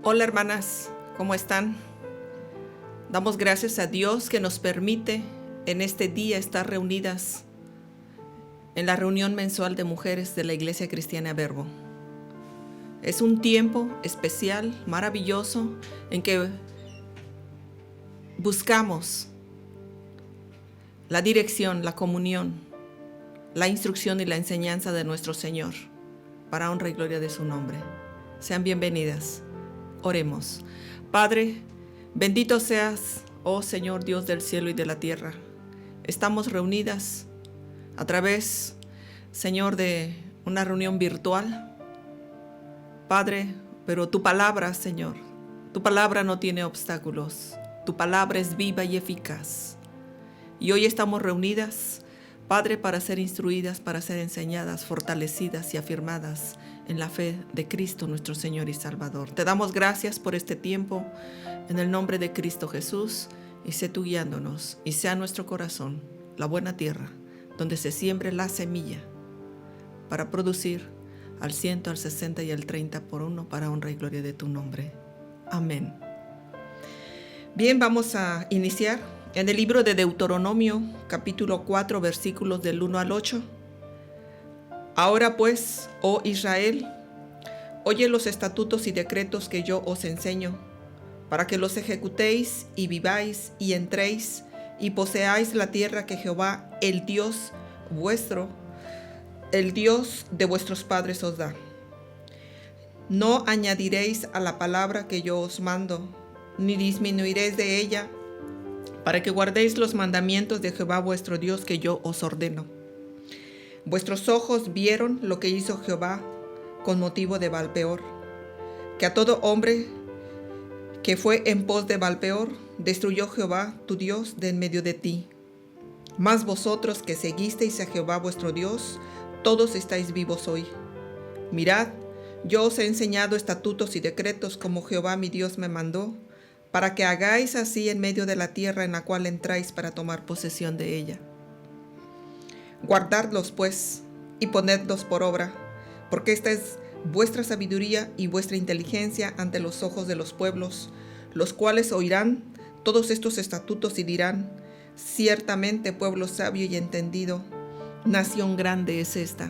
Hola hermanas, ¿cómo están? Damos gracias a Dios que nos permite en este día estar reunidas en la reunión mensual de mujeres de la Iglesia Cristiana Verbo. Es un tiempo especial, maravilloso, en que buscamos la dirección, la comunión, la instrucción y la enseñanza de nuestro Señor, para honra y gloria de su nombre. Sean bienvenidas. Oremos. Padre, bendito seas, oh Señor Dios del cielo y de la tierra. Estamos reunidas a través, Señor, de una reunión virtual. Padre, pero tu palabra, Señor, tu palabra no tiene obstáculos. Tu palabra es viva y eficaz. Y hoy estamos reunidas, Padre, para ser instruidas, para ser enseñadas, fortalecidas y afirmadas en la fe de Cristo, nuestro Señor y Salvador. Te damos gracias por este tiempo, en el nombre de Cristo Jesús, y sé tú guiándonos, y sea nuestro corazón la buena tierra, donde se siembre la semilla, para producir al 100, al 60 y al 30 por uno, para honra y gloria de tu nombre. Amén. Bien, vamos a iniciar en el libro de Deuteronomio, capítulo 4, versículos del 1 al 8. Ahora pues, oh Israel, oye los estatutos y decretos que yo os enseño, para que los ejecutéis y viváis y entréis y poseáis la tierra que Jehová, el Dios vuestro, el Dios de vuestros padres os da. No añadiréis a la palabra que yo os mando, ni disminuiréis de ella, para que guardéis los mandamientos de Jehová vuestro Dios que yo os ordeno. Vuestros ojos vieron lo que hizo Jehová con motivo de Baal-peor, que a todo hombre que fue en pos de Baal-peor destruyó Jehová tu Dios de en medio de ti. Mas vosotros que seguisteis a Jehová vuestro Dios, todos estáis vivos hoy. Mirad, yo os he enseñado estatutos y decretos como Jehová mi Dios me mandó, para que hagáis así en medio de la tierra en la cual entráis para tomar posesión de ella. Guardadlos pues y ponedlos por obra, porque esta es vuestra sabiduría y vuestra inteligencia ante los ojos de los pueblos, los cuales oirán todos estos estatutos y dirán: ciertamente pueblo sabio y entendido, nación grande es esta.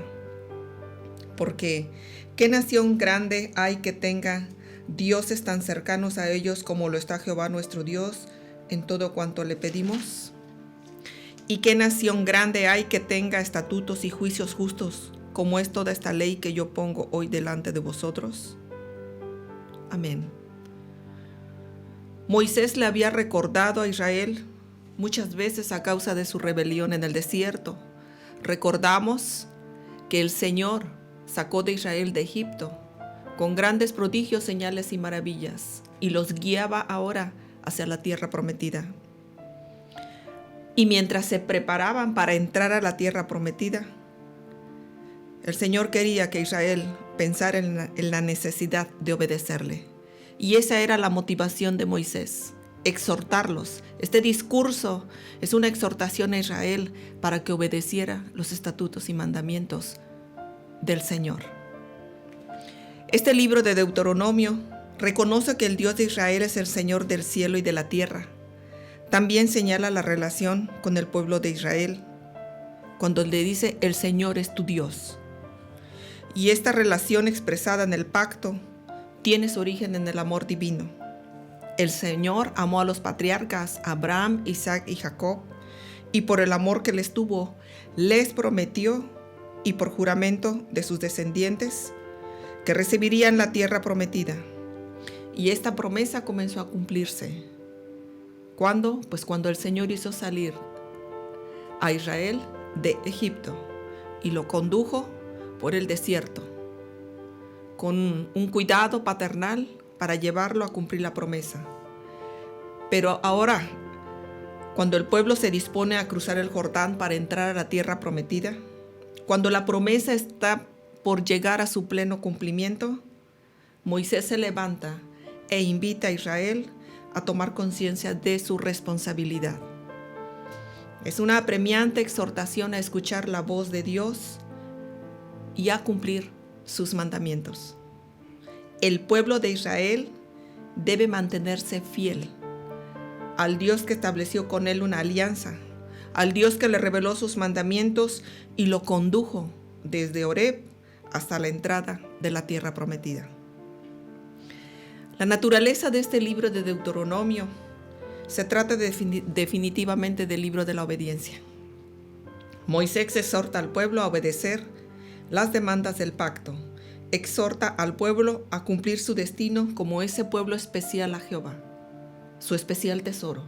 Porque ¿qué nación grande hay que tenga dioses tan cercanos a ellos como lo está Jehová nuestro Dios en todo cuanto le pedimos? ¿Y qué nación grande hay que tenga estatutos y juicios justos, como es toda esta ley que yo pongo hoy delante de vosotros? Amén. Moisés le había recordado a Israel muchas veces a causa de su rebelión en el desierto. Recordamos que el Señor sacó de Israel de Egipto con grandes prodigios, señales y maravillas, y los guiaba ahora hacia la tierra prometida. Y mientras se preparaban para entrar a la tierra prometida, el Señor quería que Israel pensara en la necesidad de obedecerle. Y esa era la motivación de Moisés, exhortarlos. Este discurso es una exhortación a Israel para que obedeciera los estatutos y mandamientos del Señor. Este libro de Deuteronomio reconoce que el Dios de Israel es el Señor del cielo y de la tierra. También señala la relación con el pueblo de Israel, cuando le dice: el Señor es tu Dios. Y esta relación expresada en el pacto tiene su origen en el amor divino. El Señor amó a los patriarcas Abraham, Isaac y Jacob, y por el amor que les tuvo, les prometió, y por juramento de sus descendientes, que recibirían la tierra prometida. Y esta promesa comenzó a cumplirse. ¿Cuándo? Pues cuando el Señor hizo salir a Israel de Egipto y lo condujo por el desierto, con un cuidado paternal para llevarlo a cumplir la promesa. Pero ahora, cuando el pueblo se dispone a cruzar el Jordán para entrar a la tierra prometida, cuando la promesa está por llegar a su pleno cumplimiento, Moisés se levanta e invita a Israel a tomar conciencia de su responsabilidad. Es una apremiante exhortación a escuchar la voz de Dios y a cumplir sus mandamientos. El pueblo de Israel debe mantenerse fiel al Dios que estableció con él una alianza, al Dios que le reveló sus mandamientos y lo condujo desde Horeb hasta la entrada de la tierra prometida. La naturaleza de este libro de Deuteronomio se trata definitivamente del libro de la obediencia. Moisés exhorta al pueblo a obedecer las demandas del pacto, exhorta al pueblo a cumplir su destino como ese pueblo especial a Jehová, su especial tesoro.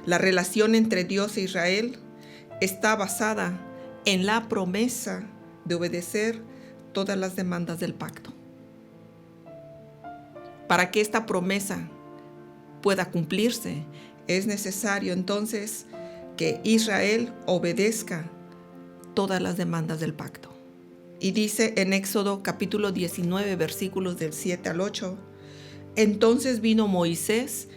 La relación entre Dios e Israel está basada en la promesa de obedecer todas las demandas del pacto. Para que esta promesa pueda cumplirse, es necesario entonces que Israel obedezca todas las demandas del pacto. Y dice en Éxodo capítulo 19, versículos del 7 al 8, entonces vino Moisés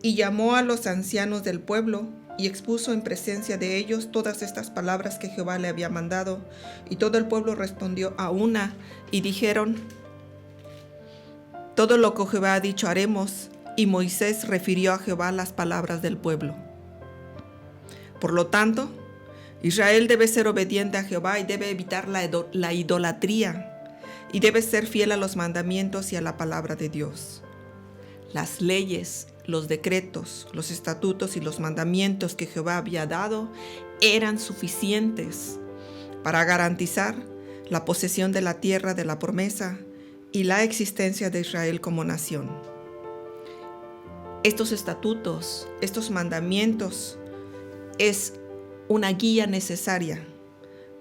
y llamó a los ancianos del pueblo y expuso en presencia de ellos todas estas palabras que Jehová le había mandado. Y todo el pueblo respondió a una y dijeron, todo lo que Jehová ha dicho haremos. Y Moisés refirió a Jehová las palabras del pueblo. Por lo tanto, Israel debe ser obediente a Jehová y debe evitar la idolatría y debe ser fiel a los mandamientos y a la palabra de Dios. Las leyes, los decretos, los estatutos y los mandamientos que Jehová había dado eran suficientes para garantizar la posesión de la tierra de la promesa y la existencia de Israel como nación. Estos estatutos, estos mandamientos, es una guía necesaria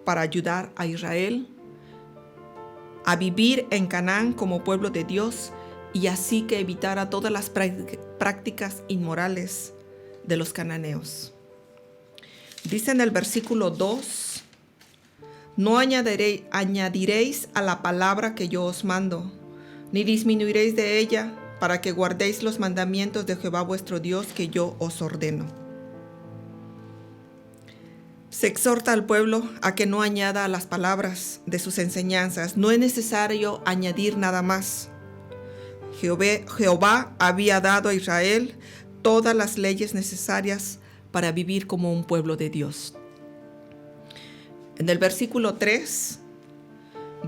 para ayudar a Israel a vivir en Canaán como pueblo de Dios y así que evitara todas las prácticas inmorales de los cananeos. Dice en el versículo 2, no añadiréis a la palabra que yo os mando, ni disminuiréis de ella, para que guardéis los mandamientos de Jehová vuestro Dios que yo os ordeno. Se exhorta al pueblo a que no añada a las palabras de sus enseñanzas. No es necesario añadir nada más. Jehová había dado a Israel todas las leyes necesarias para vivir como un pueblo de Dios. En el versículo 3,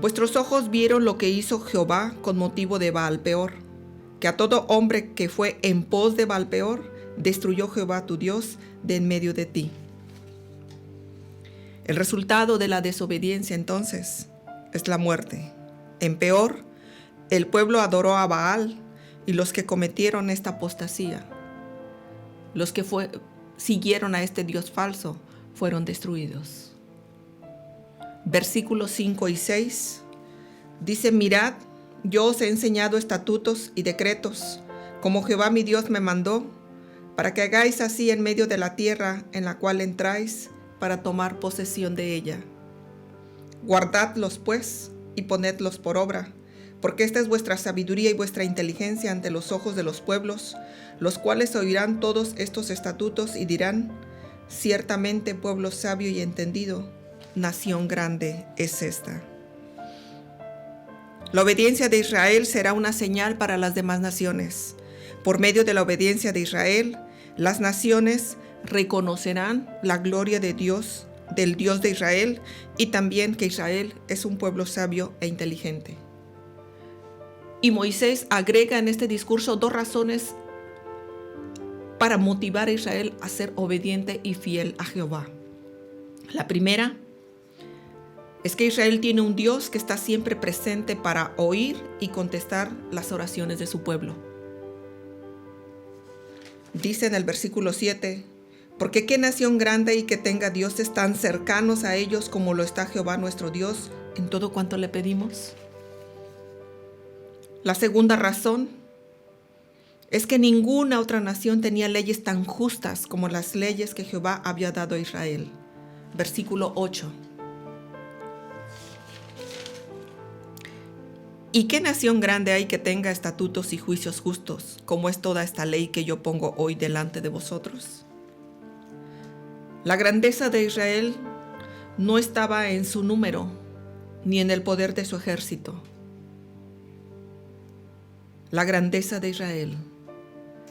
vuestros ojos vieron lo que hizo Jehová con motivo de Baal-peor, que a todo hombre que fue en pos de Baal-peor, destruyó Jehová tu Dios de en medio de ti. El resultado de la desobediencia entonces es la muerte. En Peor, el pueblo adoró a Baal y los que cometieron esta apostasía, los que siguieron a este Dios falso, fueron destruidos. Versículos 5 y 6 dice, mirad, yo os he enseñado estatutos y decretos, como Jehová mi Dios me mandó, para que hagáis así en medio de la tierra en la cual entráis, para tomar posesión de ella. Guardadlos pues y ponedlos por obra, porque esta es vuestra sabiduría y vuestra inteligencia ante los ojos de los pueblos, los cuales oirán todos estos estatutos y dirán, ciertamente pueblo sabio y entendido, nación grande es esta. La obediencia de Israel será una señal para las demás naciones. Por medio de la obediencia de Israel, las naciones reconocerán la gloria de Dios, del Dios de Israel, y también que Israel es un pueblo sabio e inteligente. Y Moisés agrega en este discurso dos razones para motivar a Israel a ser obediente y fiel a Jehová. La primera es que Israel tiene un Dios que está siempre presente para oír y contestar las oraciones de su pueblo. Dice en el versículo 7, porque qué nación grande y que tenga dioses tan cercanos a ellos como lo está Jehová nuestro Dios en todo cuanto le pedimos. La segunda razón es que ninguna otra nación tenía leyes tan justas como las leyes que Jehová había dado a Israel. Versículo 8. ¿Y qué nación grande hay que tenga estatutos y juicios justos, como es toda esta ley que yo pongo hoy delante de vosotros? La grandeza de Israel no estaba en su número, ni en el poder de su ejército. La grandeza de Israel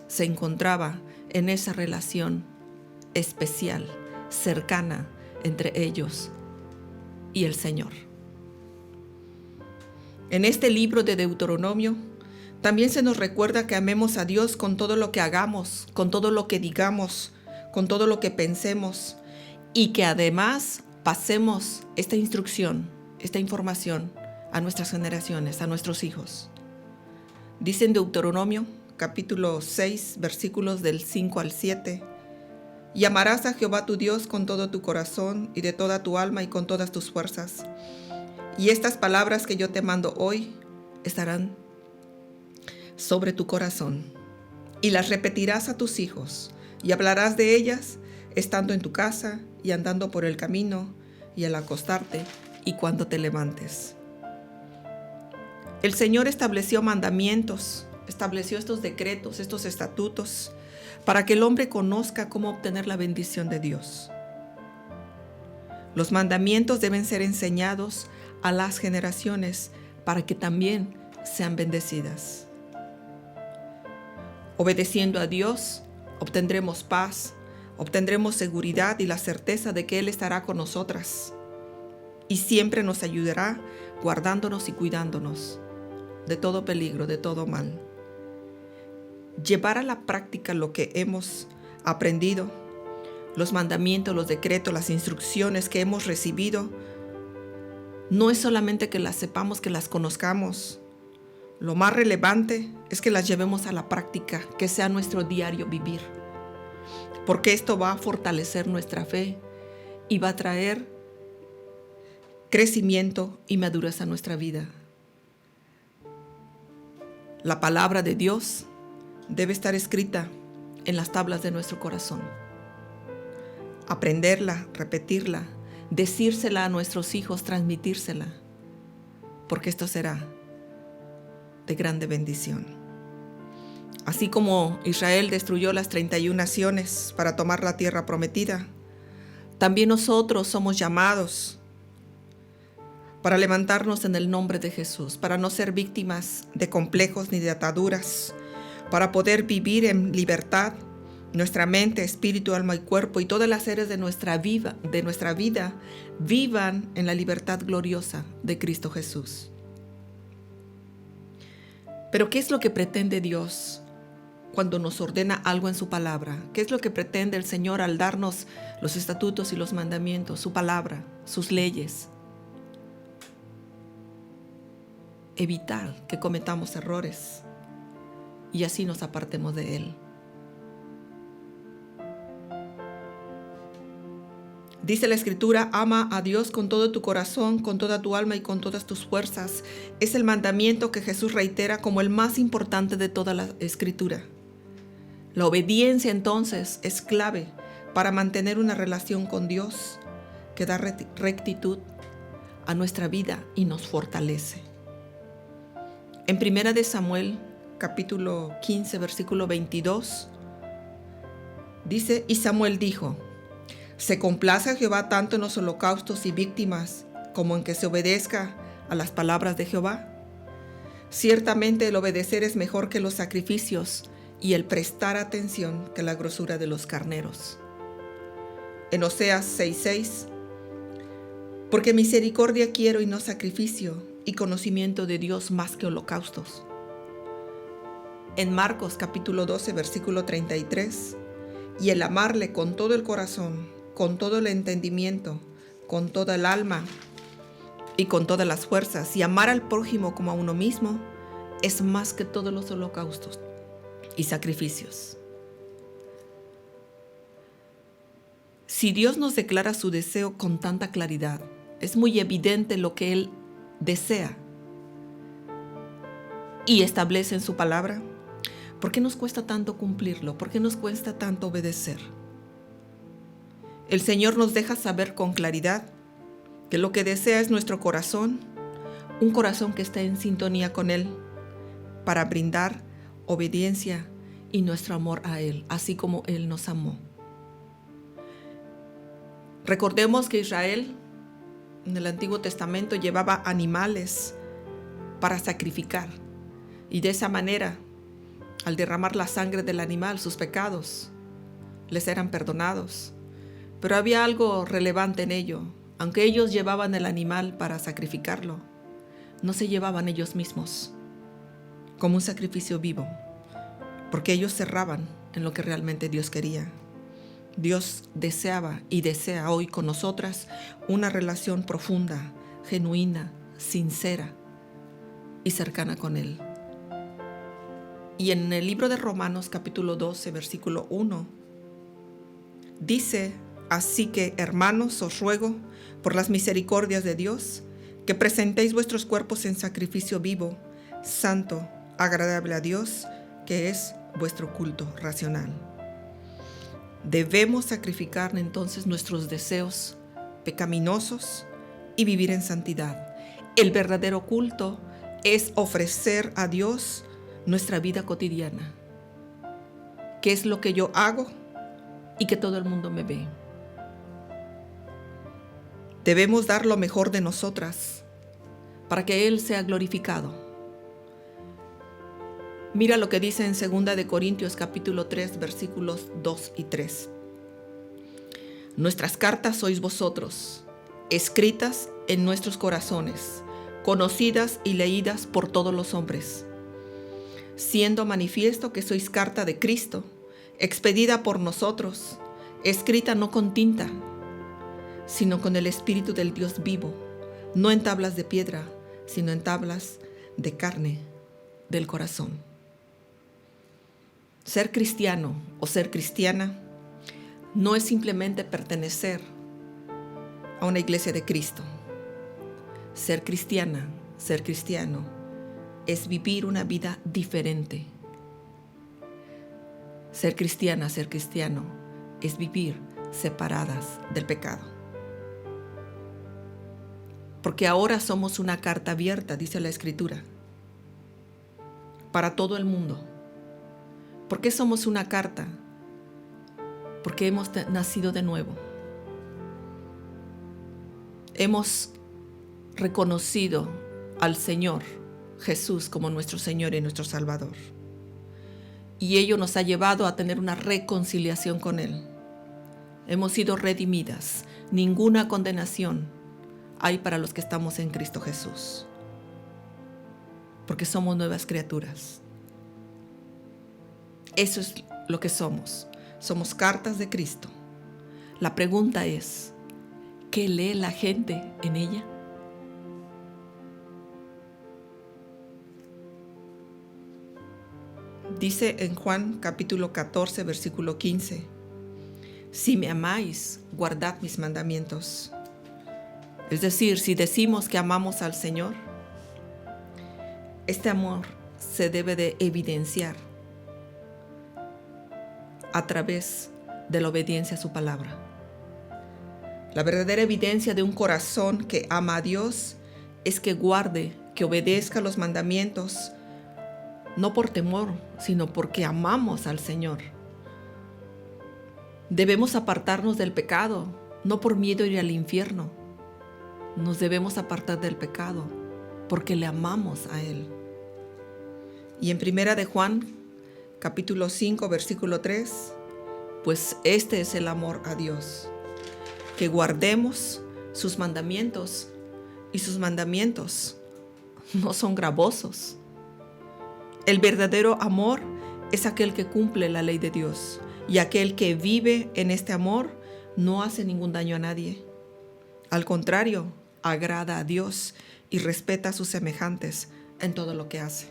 se encontraba en esa relación especial, cercana entre ellos y el Señor. En este libro de Deuteronomio también se nos recuerda que amemos a Dios con todo lo que hagamos, con todo lo que digamos, con todo lo que pensemos, y que además pasemos esta instrucción, esta información a nuestras generaciones, a nuestros hijos. Dice en Deuteronomio capítulo 6, versículos del 5 al 7, y amarás a Jehová tu Dios con todo tu corazón y de toda tu alma y con todas tus fuerzas. Y estas palabras que yo te mando hoy estarán sobre tu corazón, y las repetirás a tus hijos, y hablarás de ellas estando en tu casa y andando por el camino y al acostarte y cuando te levantes. El Señor estableció mandamientos, estableció estos decretos, estos estatutos, para que el hombre conozca cómo obtener la bendición de Dios. Los mandamientos deben ser enseñados a las generaciones para que también sean bendecidas. Obedeciendo a Dios, obtendremos paz, obtendremos seguridad y la certeza de que Él estará con nosotras y siempre nos ayudará guardándonos y cuidándonos de todo peligro, de todo mal. Llevar a la práctica lo que hemos aprendido, los mandamientos, los decretos, las instrucciones que hemos recibido, no es solamente que las sepamos, que las conozcamos. Lo más relevante es que las llevemos a la práctica, que sea nuestro diario vivir, porque esto va a fortalecer nuestra fe y va a traer crecimiento y madurez a nuestra vida. La palabra de Dios debe estar escrita en las tablas de nuestro corazón. Aprenderla, repetirla, decírsela a nuestros hijos, transmitírsela, porque esto será de grande bendición. Así como Israel destruyó las 31 naciones para tomar la tierra prometida, también nosotros somos llamados para levantarnos en el nombre de Jesús, para no ser víctimas de complejos ni de ataduras, para poder vivir en libertad, nuestra mente, espíritu, alma y cuerpo y todas las áreas de nuestra vida vivan en la libertad gloriosa de Cristo Jesús. Pero ¿qué es lo que pretende Dios cuando nos ordena algo en su palabra? ¿Qué es lo que pretende el Señor al darnos los estatutos y los mandamientos, su palabra, sus leyes? Evitar que cometamos errores y así nos apartemos de Él. Dice la Escritura, ama a Dios con todo tu corazón, con toda tu alma y con todas tus fuerzas. Es el mandamiento que Jesús reitera como el más importante de toda la Escritura. La obediencia entonces es clave para mantener una relación con Dios que da rectitud a nuestra vida y nos fortalece. En 1 de Samuel, capítulo 15, versículo 22, dice, y Samuel dijo, ¿se complace a Jehová tanto en los holocaustos y víctimas como en que se obedezca a las palabras de Jehová? Ciertamente el obedecer es mejor que los sacrificios y el prestar atención que la grosura de los carneros. En Oseas 6:6, porque misericordia quiero y no sacrificio, y conocimiento de Dios más que holocaustos. En Marcos capítulo 12, versículo 33, y el amarle con todo el corazón, con todo el entendimiento, con toda el alma y con todas las fuerzas, y amar al prójimo como a uno mismo, es más que todos los holocaustos y sacrificios. Si Dios nos declara su deseo con tanta claridad, es muy evidente lo que Él desea y establece en su palabra. ¿Por qué nos cuesta tanto cumplirlo? ¿Por qué nos cuesta tanto obedecer? El Señor nos deja saber con claridad que lo que desea es nuestro corazón, un corazón que esté en sintonía con Él, para brindar obediencia y nuestro amor a Él, así como Él nos amó. Recordemos que Israel en el Antiguo Testamento llevaba animales para sacrificar y de esa manera Al derramar la sangre del animal, sus pecados les eran perdonados. Pero había algo relevante en ello. Aunque ellos llevaban el animal para sacrificarlo, no se llevaban ellos mismos como un sacrificio vivo, porque ellos cerraban en lo que realmente Dios quería. Dios deseaba y desea hoy con nosotras una relación profunda, genuina, sincera y cercana con Él. Y en el libro de Romanos capítulo 12, versículo 1, dice: así que, hermanos, os ruego, por las misericordias de Dios, que presentéis vuestros cuerpos en sacrificio vivo, santo, agradable a Dios, que es vuestro culto racional. Debemos sacrificar entonces nuestros deseos pecaminosos y vivir en santidad. El verdadero culto es ofrecer a Dios nuestra vida cotidiana. ¿Qué es lo que yo hago y que todo el mundo me ve? Debemos dar lo mejor de nosotras para que Él sea glorificado. Mira lo que dice en 2 de Corintios capítulo 3, versículos 2 y 3. Nuestras cartas sois vosotros, escritas en nuestros corazones, conocidas y leídas por todos los hombres, siendo manifiesto que sois carta de Cristo, expedida por nosotros, escrita no con tinta, sino con el Espíritu del Dios vivo, no en tablas de piedra, sino en tablas de carne del corazón. Ser cristiano o ser cristiana no es simplemente pertenecer a una iglesia de Cristo. Ser cristiana, ser cristiano, es vivir una vida diferente. Ser cristiana, ser cristiano, es vivir separadas del pecado. Porque ahora somos una carta abierta, dice la Escritura, para todo el mundo. ¿Por qué somos una carta? Porque hemos nacido de nuevo. Hemos reconocido al Señor Jesús como nuestro Señor y nuestro Salvador. Y ello nos ha llevado a tener una reconciliación con Él. Hemos sido redimidas. Ninguna condenación hay para los que estamos en Cristo Jesús. Porque somos nuevas criaturas. Eso es lo que somos. Somos cartas de Cristo. La pregunta es, ¿qué lee la gente en ella? Dice en Juan capítulo 14, versículo 15, si me amáis, guardad mis mandamientos. Es decir, si decimos que amamos al Señor, este amor se debe de evidenciar a través de la obediencia a su palabra. La verdadera evidencia de un corazón que ama a Dios es que guarde, que obedezca los mandamientos, no por temor, sino porque amamos al Señor. Debemos apartarnos del pecado, no por miedo a ir al infierno. Nos debemos apartar del pecado porque le amamos a Él. Y en 1 de Juan, capítulo 5, versículo 3, pues este es el amor a Dios, que guardemos sus mandamientos, y sus mandamientos no son gravosos. El verdadero amor es aquel que cumple la ley de Dios, y aquel que vive en este amor no hace ningún daño a nadie. Al contrario, agrada a Dios y respeta a sus semejantes en todo lo que hace.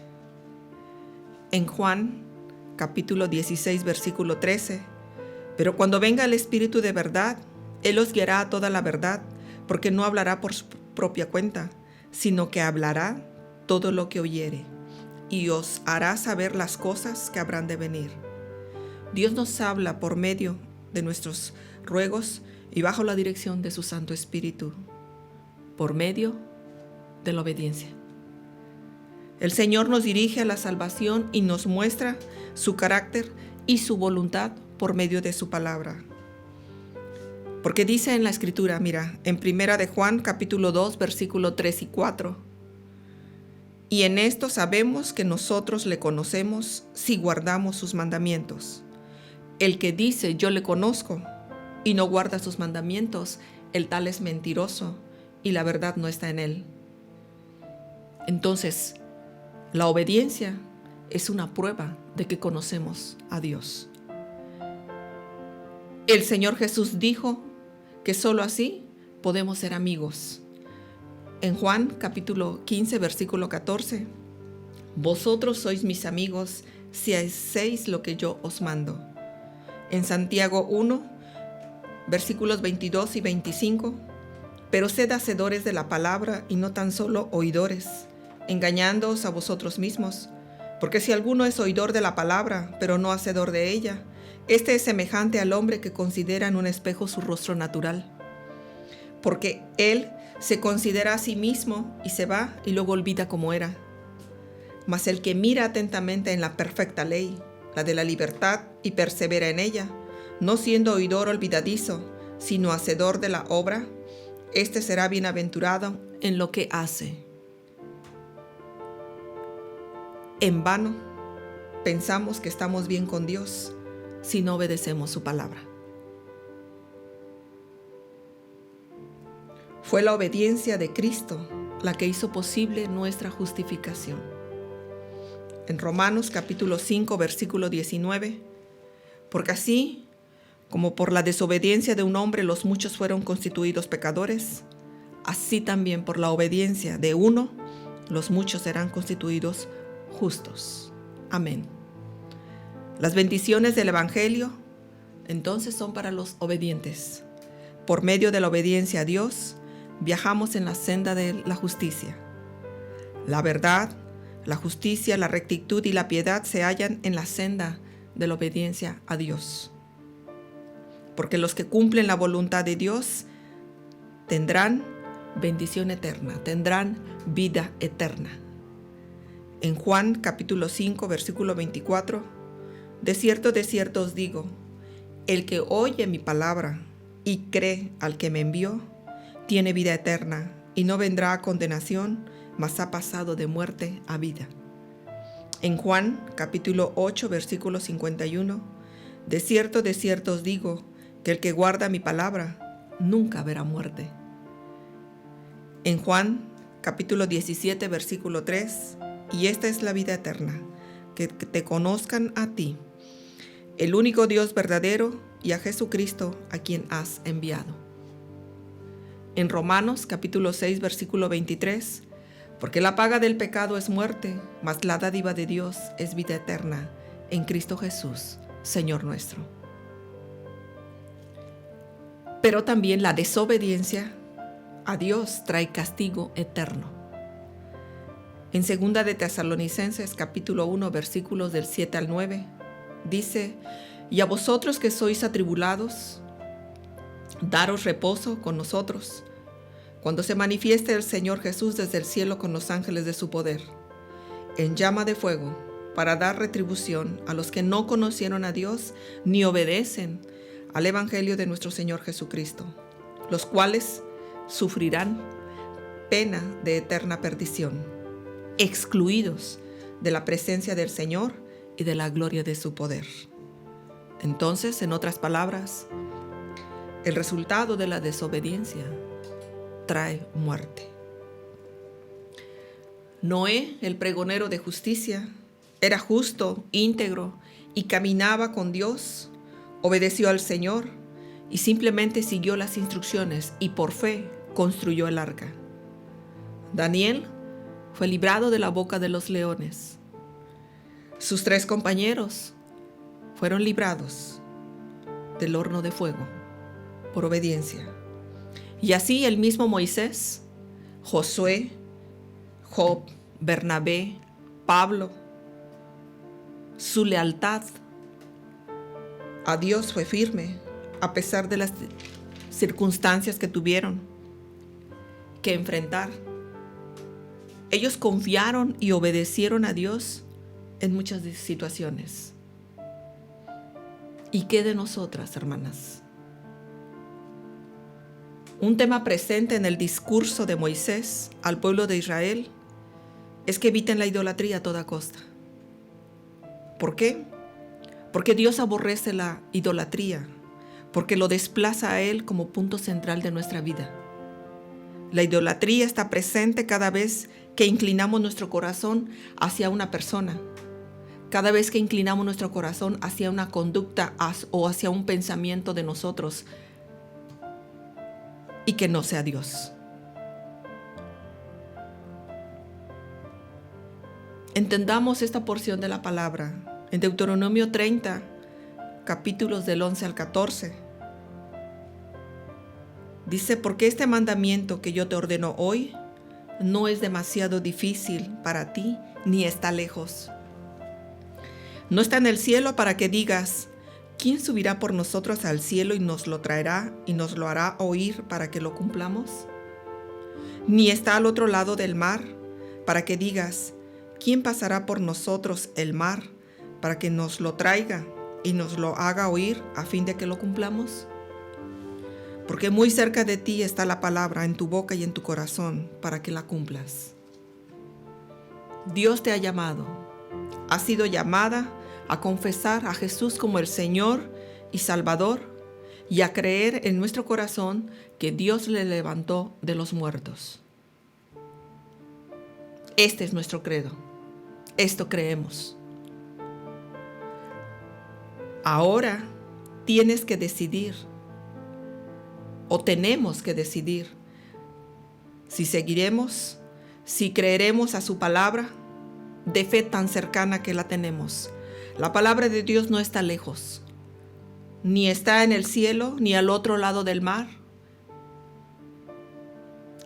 En Juan, capítulo 16, versículo 13, pero cuando venga el Espíritu de verdad, Él os guiará a toda la verdad, porque no hablará por su propia cuenta, sino que hablará todo lo que oyere, y os hará saber las cosas que habrán de venir. Dios nos habla por medio de nuestros ruegos y bajo la dirección de su Santo Espíritu, por medio de la obediencia. El Señor nos dirige a la salvación y nos muestra su carácter y su voluntad por medio de su palabra. Porque dice en la Escritura, mira, en 1 de Juan capítulo 2, versículo 3 y 4, Y en esto sabemos que nosotros le conocemos si guardamos sus mandamientos. El que dice yo le conozco y no guarda sus mandamientos, el tal es mentiroso y la verdad no está en él. Entonces, la obediencia es una prueba de que conocemos a Dios. El Señor Jesús dijo que solo así podemos ser amigos. En Juan capítulo 15, versículo 14, vosotros sois mis amigos si hacéis lo que yo os mando. En Santiago 1, versículos 22 y 25, pero sed hacedores de la palabra y no tan solo oidores, engañándoos a vosotros mismos, porque si alguno es oidor de la palabra, pero no hacedor de ella, este es semejante al hombre que considera en un espejo su rostro natural, porque él se considera a sí mismo y se va y luego olvida cómo era. Mas el que mira atentamente en la perfecta ley, la de la libertad, y persevera en ella, no siendo oidor olvidadizo, sino hacedor de la obra, este será bienaventurado en lo que hace. En vano pensamos que estamos bien con Dios si no obedecemos su palabra. Fue la obediencia de Cristo la que hizo posible nuestra justificación. En Romanos capítulo 5, versículo 19, porque así como por la desobediencia de un hombre los muchos fueron constituidos pecadores, así también por la obediencia de uno los muchos serán constituidos justos. Amén. Las bendiciones del Evangelio entonces son para los obedientes. Por medio de la obediencia a Dios, viajamos en la senda de la justicia. La verdad, la justicia, la rectitud y la piedad se hallan en la senda de la obediencia a Dios. Porque los que cumplen la voluntad de Dios tendrán bendición eterna, tendrán vida eterna. En Juan capítulo 5, versículo 24, de cierto os digo, el que oye mi palabra y cree al que me envió, tiene vida eterna y no vendrá a condenación, mas ha pasado de muerte a vida. En Juan capítulo 8, versículo 51, de cierto os digo, que el que guarda mi palabra nunca verá muerte. En Juan capítulo 17, versículo 3, y esta es la vida eterna, que te conozcan a ti, el único Dios verdadero, y a Jesucristo a quien has enviado. En Romanos capítulo 6, versículo 23, porque la paga del pecado es muerte, mas la dádiva de Dios es vida eterna en Cristo Jesús, Señor nuestro. Pero también la desobediencia a Dios trae castigo eterno. En 2 de Tesalonicenses capítulo 1, versículos del 7 al 9, dice, y a vosotros que sois atribulados, daros reposo con nosotros, cuando se manifieste el Señor Jesús desde el cielo con los ángeles de su poder, en llama de fuego, para dar retribución a los que no conocieron a Dios ni obedecen al Evangelio de nuestro Señor Jesucristo, los cuales sufrirán pena de eterna perdición, excluidos de la presencia del Señor y de la gloria de su poder. Entonces, en otras palabras, el resultado de la desobediencia trae muerte. Noé, el pregonero de justicia, era justo, íntegro y caminaba con Dios, obedeció al Señor y simplemente siguió las instrucciones y por fe construyó el arca. Daniel fue librado de la boca de los leones. Sus 3 compañeros fueron librados del horno de fuego por obediencia. Y así el mismo Moisés, Josué, Job, Bernabé, Pablo, su lealtad a Dios fue firme a pesar de las circunstancias que tuvieron que enfrentar. Ellos confiaron y obedecieron a Dios en muchas situaciones. ¿Y qué de nosotras, hermanas? Un tema presente en el discurso de Moisés al pueblo de Israel es que eviten la idolatría a toda costa. ¿Por qué? Porque Dios aborrece la idolatría, porque lo desplaza a Él como punto central de nuestra vida. La idolatría está presente cada vez que inclinamos nuestro corazón hacia una persona, cada vez que inclinamos nuestro corazón hacia una conducta o hacia un pensamiento de nosotros y que no sea Dios. Entendamos esta porción de la palabra en Deuteronomio 30, capítulos del 11 al 14. Dice, porque este mandamiento que yo te ordeno hoy no es demasiado difícil para ti, ni está lejos. No está en el cielo para que digas, ¿quién subirá por nosotros al cielo y nos lo traerá y nos lo hará oír para que lo cumplamos? Ni está al otro lado del mar para que digas, ¿quién pasará por nosotros el mar para que nos lo traiga y nos lo haga oír a fin de que lo cumplamos? Porque muy cerca de ti está la palabra en tu boca y en tu corazón para que la cumplas. Dios te ha llamado, has sido llamada a confesar a Jesús como el Señor y Salvador y a creer en nuestro corazón que Dios le levantó de los muertos. Este es nuestro credo. Esto creemos. Ahora tienes que decidir, o tenemos que decidir, si seguiremos, si creeremos a su palabra de fe tan cercana que la tenemos. La palabra de Dios no está lejos, ni está en el cielo, ni al otro lado del mar.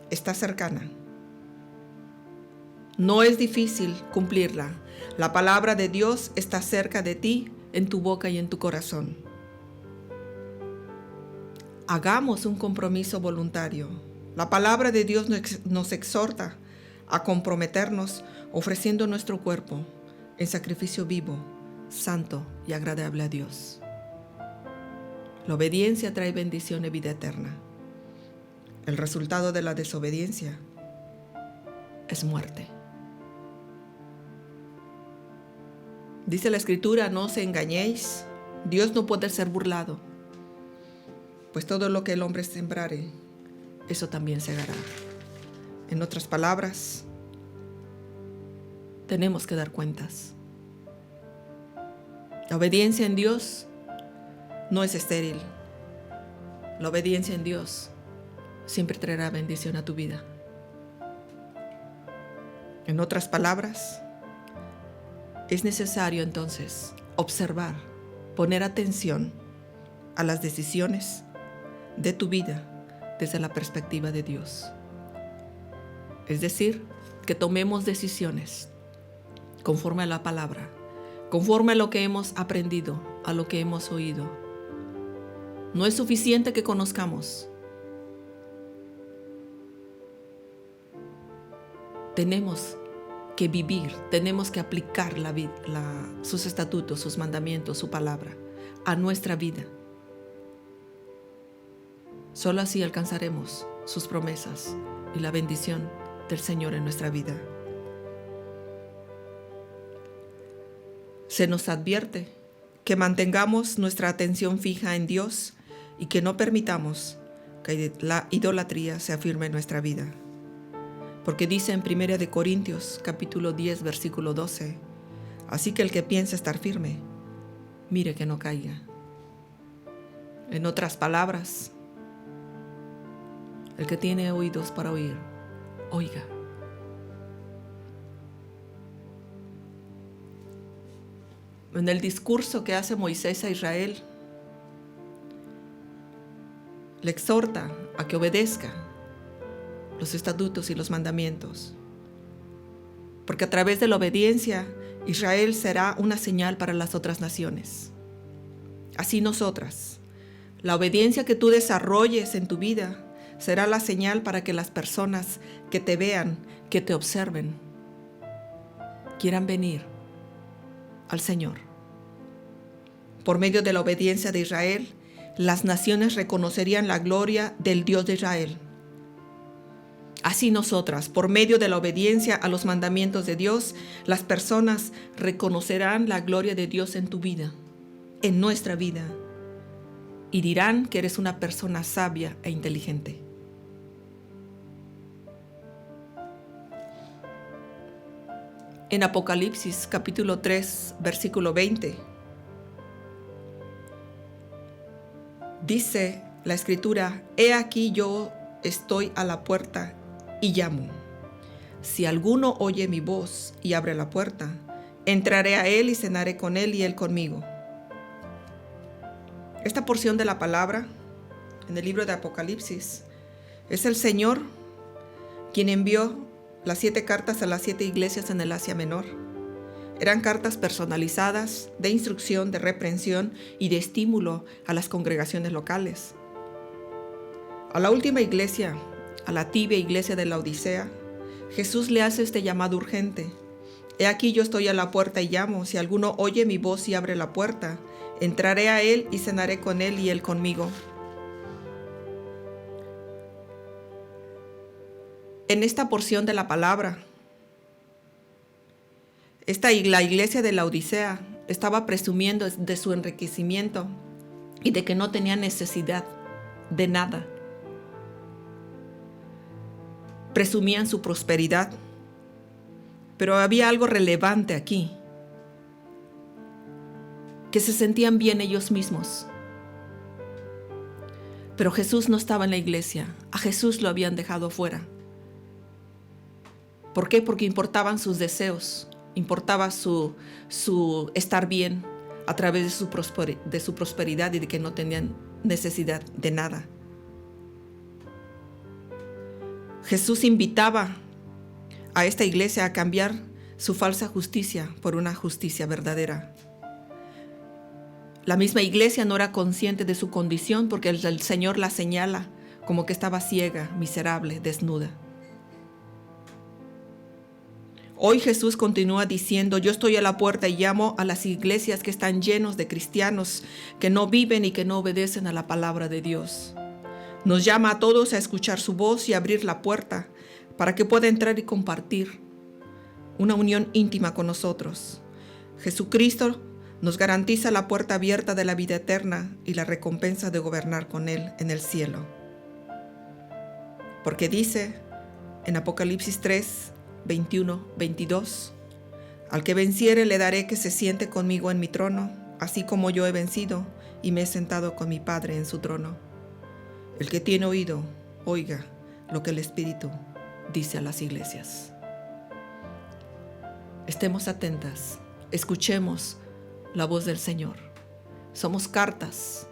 Está cercana. No es difícil cumplirla. La palabra de Dios está cerca de ti, en tu boca y en tu corazón. Hagamos un compromiso voluntario. La palabra de Dios nos exhorta a comprometernos ofreciendo nuestro cuerpo en sacrificio vivo, santo y agradable a Dios. La obediencia trae bendición y vida eterna. El resultado de la desobediencia es muerte. Dice la Escritura, no os engañéis, Dios no puede ser burlado, pues todo lo que el hombre sembrare, eso también segará. En otras palabras, tenemos que dar cuentas. La obediencia en Dios no es estéril. La obediencia en Dios siempre traerá bendición a tu vida. En otras palabras, es necesario entonces observar, poner atención a las decisiones de tu vida desde la perspectiva de Dios. Es decir, que tomemos decisiones conforme a la palabra, conforme a lo que hemos aprendido, a lo que hemos oído. No es suficiente que conozcamos. Tenemos que vivir, tenemos que aplicar sus estatutos, sus mandamientos, su palabra a nuestra vida. Solo así alcanzaremos sus promesas y la bendición del Señor en nuestra vida. Se nos advierte que mantengamos nuestra atención fija en Dios y que no permitamos que la idolatría se afirme en nuestra vida. Porque dice en 1 Corintios capítulo 10 versículo 12, así que el que piensa estar firme, mire que no caiga. En otras palabras, el que tiene oídos para oír, oiga. En el discurso que hace Moisés a Israel, le exhorta a que obedezca los estatutos y los mandamientos, porque a través de la obediencia Israel será una señal para las otras naciones. Así nosotras, la obediencia que tú desarrolles en tu vida será la señal para que las personas que te vean, que te observen, quieran venir al Señor. Por medio de la obediencia de Israel, las naciones reconocerían la gloria del Dios de Israel. Así nosotras, por medio de la obediencia a los mandamientos de Dios, las personas reconocerán la gloria de Dios en tu vida, en nuestra vida, y dirán que eres una persona sabia e inteligente. En Apocalipsis capítulo 3, versículo 20, dice la Escritura: He aquí yo estoy a la puerta y llamo. Si alguno oye mi voz y abre la puerta, entraré a él y cenaré con él y él conmigo. Esta porción de la palabra en el libro de Apocalipsis es el Señor quien envió las 7 cartas a las 7 iglesias en el Asia Menor. Eran cartas personalizadas de instrucción, de reprensión y de estímulo a las congregaciones locales. A la última iglesia, a la tibia iglesia de la Odisea, Jesús le hace este llamado urgente: He aquí yo estoy a la puerta y llamo. Si alguno oye mi voz y abre la puerta, entraré a él y cenaré con él y él conmigo. En esta porción de la palabra, la iglesia de la Odisea estaba presumiendo de su enriquecimiento y de que no tenía necesidad de nada. Presumían su prosperidad, pero había algo relevante aquí: que se sentían bien ellos mismos. Pero Jesús no estaba en la iglesia, a Jesús lo habían dejado fuera. ¿Por qué? Porque importaban sus deseos, importaba su estar bien a través de su prosperidad y de que no tenían necesidad de nada. Jesús invitaba a esta iglesia a cambiar su falsa justicia por una justicia verdadera. La misma iglesia no era consciente de su condición porque el Señor la señala como que estaba ciega, miserable, desnuda. Hoy Jesús continúa diciendo: Yo estoy a la puerta y llamo a las iglesias que están llenos de cristianos que no viven y que no obedecen a la palabra de Dios. Nos llama a todos a escuchar su voz y abrir la puerta para que pueda entrar y compartir una unión íntima con nosotros. Jesucristo nos garantiza la puerta abierta de la vida eterna y la recompensa de gobernar con Él en el cielo. Porque dice en Apocalipsis 3, 21, 22: Al que venciere le daré que se siente conmigo en mi trono, así como yo he vencido y me he sentado con mi Padre en su trono. El que tiene oído, oiga lo que el Espíritu dice a las iglesias. Estemos atentas, escuchemos la voz del Señor. Somos cartas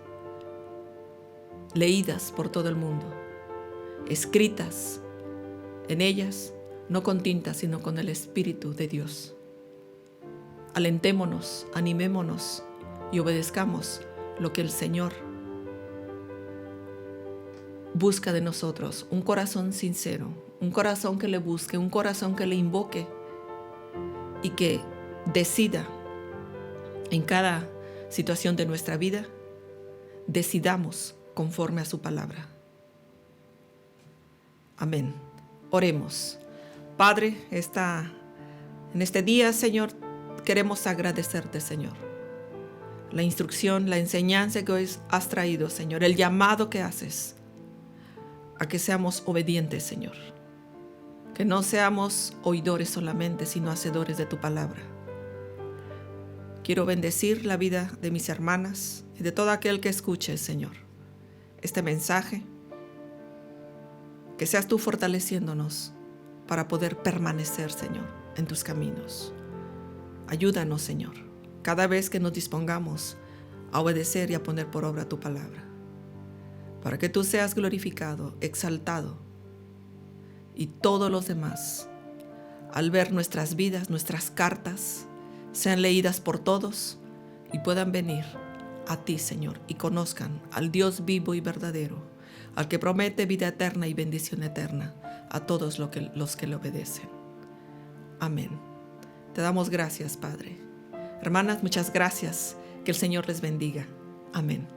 leídas por todo el mundo, escritas en ellas, no con tinta, sino con el Espíritu de Dios. Alentémonos, animémonos y obedezcamos lo que el Señor busca de nosotros: un corazón sincero, un corazón que le busque, un corazón que le invoque y que decida en cada situación de nuestra vida, decidamos conforme a su palabra. Amén. Oremos. Padre, en este día, Señor, queremos agradecerte, Señor, la instrucción, la enseñanza que hoy has traído, Señor, el llamado que haces a que seamos obedientes, Señor. Que no seamos oidores solamente, sino hacedores de tu palabra. Quiero bendecir la vida de mis hermanas y de todo aquel que escuche, Señor, este mensaje. Que seas tú fortaleciéndonos para poder permanecer, Señor, en tus caminos. Ayúdanos, Señor, cada vez que nos dispongamos a obedecer y a poner por obra tu palabra, para que tú seas glorificado, exaltado, y todos los demás, al ver nuestras vidas, nuestras cartas, sean leídas por todos y puedan venir a ti, Señor, y conozcan al Dios vivo y verdadero, al que promete vida eterna y bendición eterna a todos los que le obedecen. Amén. Te damos gracias, Padre. Hermanas, muchas gracias. Que el Señor les bendiga. Amén.